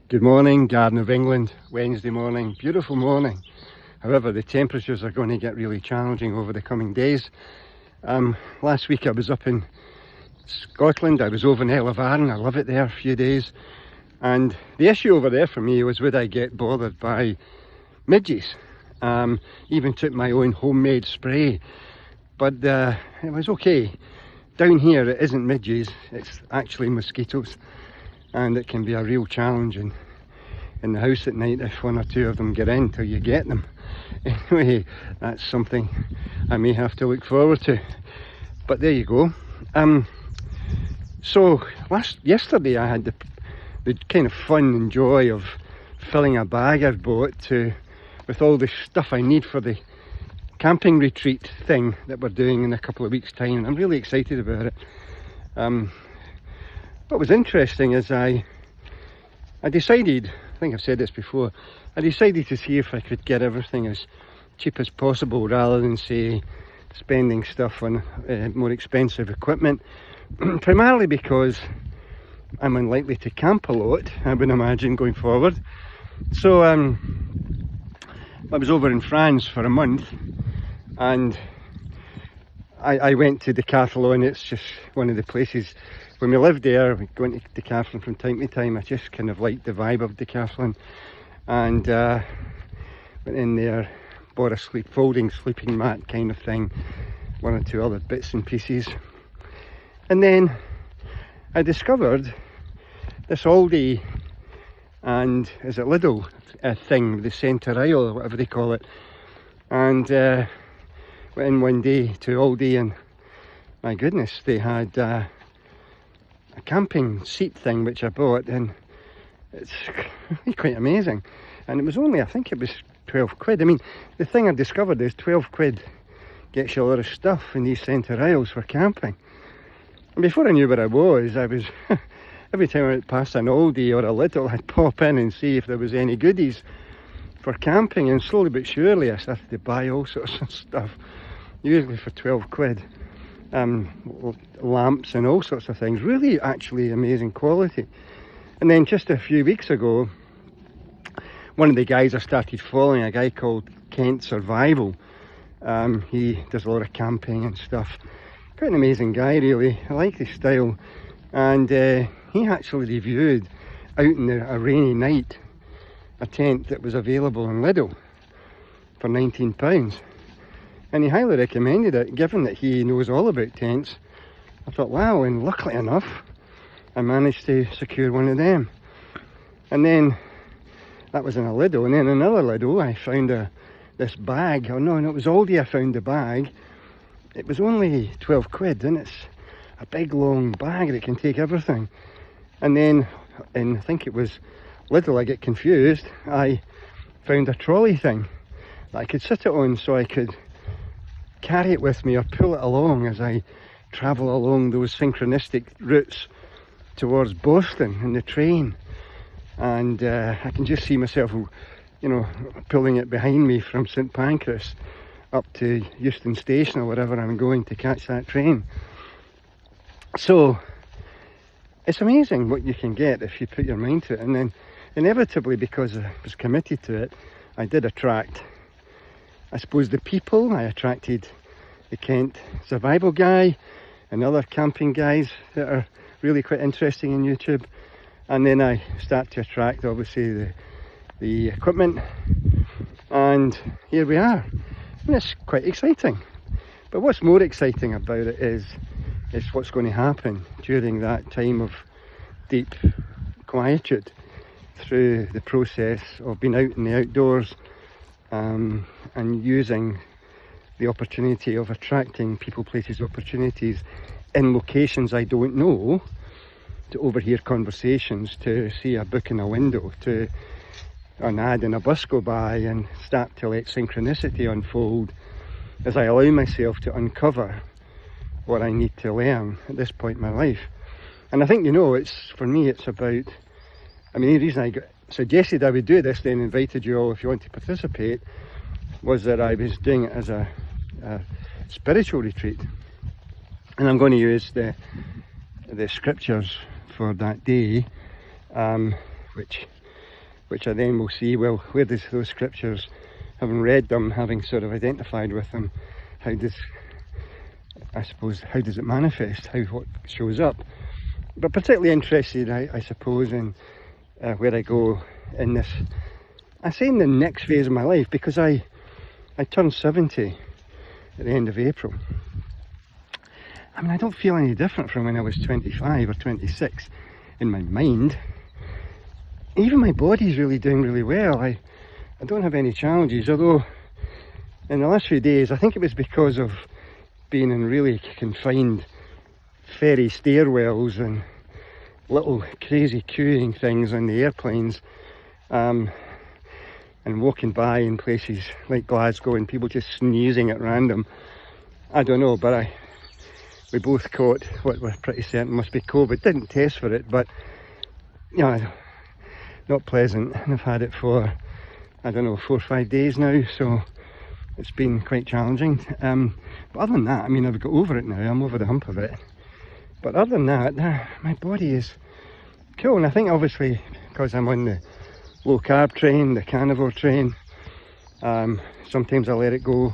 Good morning, Garden of England, Wednesday morning, beautiful morning. However, the temperatures are going to get really challenging over the coming days. Last week I was up in Scotland, I was over in Elevarn, I love it there, a few days. And the issue over there for me was, would I get bothered by midges? Even took my own homemade spray, but it was okay. Down here it isn't midges, it's actually mosquitoes. And it can be a real challenge in the house at night if one or two of them get in till you get them. Anyway, that's something I may have to look forward to. But there you go. So yesterday I had the kind of fun and joy of filling a bag I've bought with all the stuff I need for the camping retreat thing that we're doing in a couple of weeks' time. I'm really excited about it. What was interesting is I decided, I think I've said this before, I decided to see if I could get everything as cheap as possible rather than, say, spending stuff on more expensive equipment. Primarily because I'm unlikely to camp a lot, I would imagine, going forward. So I was over in France for a month, and I went to Decathlon. It's just one of the places. When we lived there, we going to Decathlon from time to time. I just kind of liked the vibe of Decathlon, and went in there, bought a folding sleeping mat kind of thing, one or two other bits and pieces, and then I discovered this Aldi and is it Lidl thing, the centre aisle or whatever they call it, and went in one day to Aldi, and my goodness, they had a camping seat thing which I bought, and it's really quite amazing. And it was only, I think it was 12 quid. I mean, the thing I discovered is 12 quid gets you a lot of stuff in these centre aisles for camping. And before I knew where I was every time I went past an Aldi or a Lidl, I'd pop in and see if there was any goodies for camping, and slowly but surely I started to buy all sorts of stuff, usually for 12 quid. Lamps and all sorts of things, really actually amazing quality. And then just a few weeks ago, one of the guys I started following, a guy called Kent Survival, he does a lot of camping and stuff, quite an amazing guy really, I like his style, and he actually reviewed out in a rainy night a tent that was available in Lidl for £19. And he highly recommended it, given that he knows all about tents. I thought, wow, and luckily enough, I managed to secure one of them. And then, that was in a Lidl, and then another Lidl, I found this bag. Oh no, it was Aldi I found the bag. It was only 12 quid, and it's a big long bag that can take everything. And then, I think it was Lidl, I get confused, I found a trolley thing that I could sit it on so I could carry it with me or pull it along as I travel along those synchronistic routes towards Boston in the train. And I can just see myself, pulling it behind me from St Pancras up to Euston Station or wherever I'm going to catch that train. So it's amazing what you can get if you put your mind to it. And then inevitably, because I was committed to it, I did attract, I suppose, the people. I attracted the Kent Survival guy and other camping guys that are really quite interesting on YouTube. And then I start to attract, obviously, the equipment. And here we are. And it's quite exciting. But what's more exciting about it is what's going to happen during that time of deep quietude through the process of being out in the outdoors, and using the opportunity of attracting people, places, opportunities in locations I don't know, to overhear conversations, to see a book in a window, to an ad in a bus go by, and start to let synchronicity unfold as I allow myself to uncover what I need to learn at this point in my life. And I think, for me it's about, the reason I suggested I would do this, then invited you all if you want to participate, was that I was doing it as a spiritual retreat. And I'm going to use the scriptures for that day, which which I then will see, well, where does those scriptures, having read them, having sort of identified with them, how does it manifest, what shows up? But particularly interested, I suppose, in where I go in this, I say in the next phase of my life, because I turned 70 at the end of April. I mean, I don't feel any different from when I was 25 or 26 in my mind. Even my body's really doing really well. I don't have any challenges, although in the last few days, I think it was because of being in really confined ferry stairwells and little crazy queuing things on the airplanes, and walking by in places like Glasgow and people just sneezing at random. I don't know, but we both caught what we're pretty certain must be COVID. Didn't test for it, but you know, not pleasant. And I've had it for, I don't know, 4 or 5 days now, so it's been quite challenging. But other than that, I mean, I've got over it now. I'm over the hump of it. But other than that, my body is cool. And I think obviously because I'm on the low carb train, the carnivore train, sometimes I let it go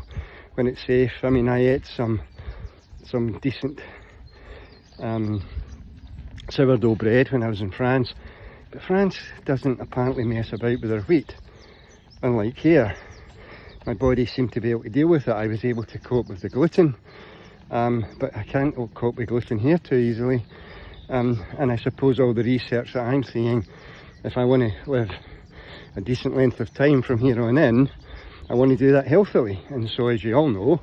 when it's safe. I mean, I ate some decent sourdough bread when I was in France, but France doesn't apparently mess about with their wheat, unlike here. My body seemed to be able to deal with it. I was able to cope with the gluten, but I can't cope with gluten here too easily. And I suppose all the research that I'm seeing, if I want to live a decent length of time from here on in, I want to do that healthily. And so, as you all know,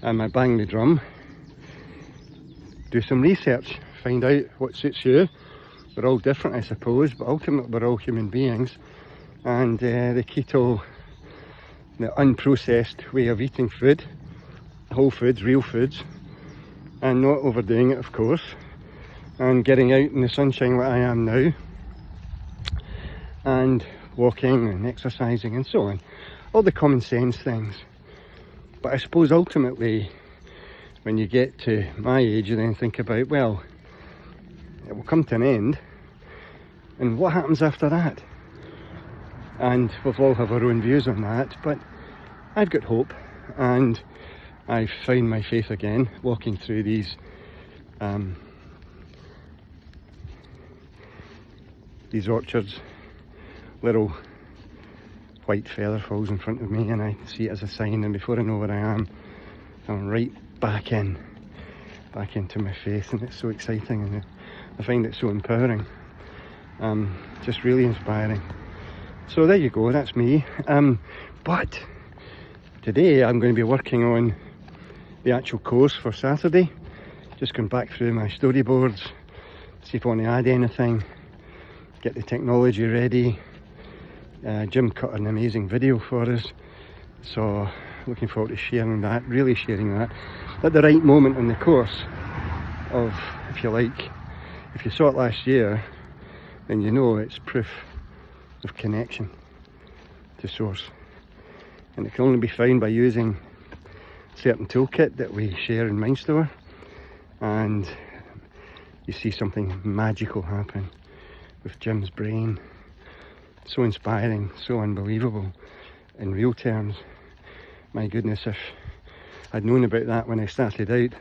I bang the drum, do some research, find out what suits you. We're all different, I suppose, but ultimately we're all human beings. And the keto, the unprocessed way of eating food, whole foods, real foods, and not overdoing it, of course, and getting out in the sunshine like I am now, and walking and exercising and so on, all the common sense things. But I suppose ultimately, when you get to my age, you then think about, well, it will come to an end, and what happens after that? And we'll all have our own views on that, but I've got hope, and I've found my faith again, walking through these orchards. Little white feather falls in front of me, and I see it as a sign, and before I know where I am, I'm right back into my faith, and it's so exciting, and I find it so empowering, just really inspiring. So there you go, that's me. But today I'm going to be working on the actual course for Saturday. Just going back through my storyboards, see if I want to add anything, get the technology ready. Jim cut an amazing video for us, so looking forward to sharing that, really sharing that at the right moment in the course of, if you like, if you saw it last year, then you know it's proof of connection to source, and it can only be found by using a certain toolkit that we share in Mindstore, and you see something magical happen with Jim's brain. So inspiring, so unbelievable in real terms. My goodness, if I'd known about that when I started out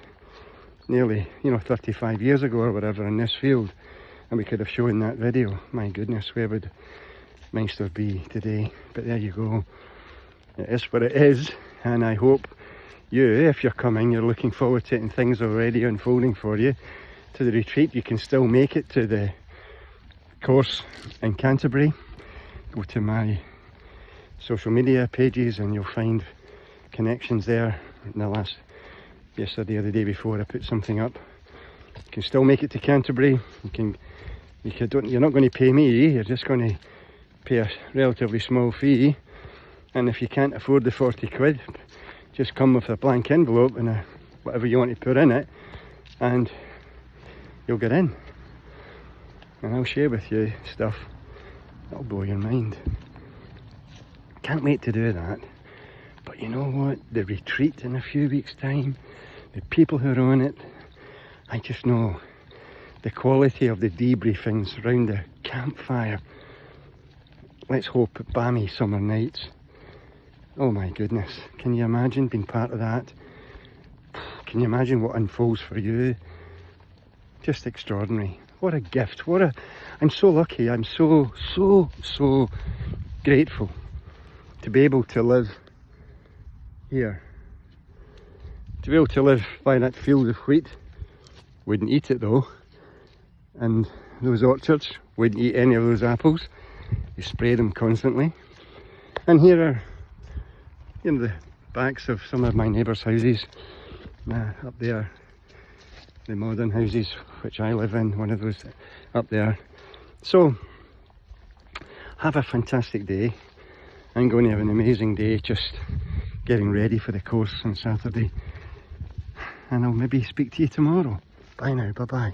nearly 35 years ago or whatever in this field, and we could have shown that video, my goodness, where would Mindstore be today? But there you go, it is what it is, and I hope you, if you're coming, you're looking forward to it and things are already unfolding for you to the retreat. You can still make it to the course in Canterbury. Go to my social media pages and you'll find connections there. Yesterday or the day before, I put something up. You can still make it to Canterbury. You're not going to pay me, you're just going to pay a relatively small fee, and if you can't afford the 40 quid, just come with a blank envelope and whatever you want to put in it, and you'll get in, and I'll share with you stuff that'll blow your mind. Can't wait to do that. But you know what, the retreat in a few weeks time, the people who are on it, I just know the quality of the debriefings around the campfire, let's hope, balmy summer nights. Oh my goodness, can you imagine being part of that? Can you imagine what unfolds for you? Just extraordinary. What a gift. I'm so lucky. I'm so grateful to be able to live here. To be able to live by that field of wheat. Wouldn't eat it though. And those orchards, wouldn't eat any of those apples. You spray them constantly. And here are, you know, the backs of some of my neighbours' houses. Up there, the modern houses which I live in, one of those up there. So, have a fantastic day. I'm going to have an amazing day just getting ready for the course on Saturday. And I'll maybe speak to you tomorrow. Bye now, bye bye.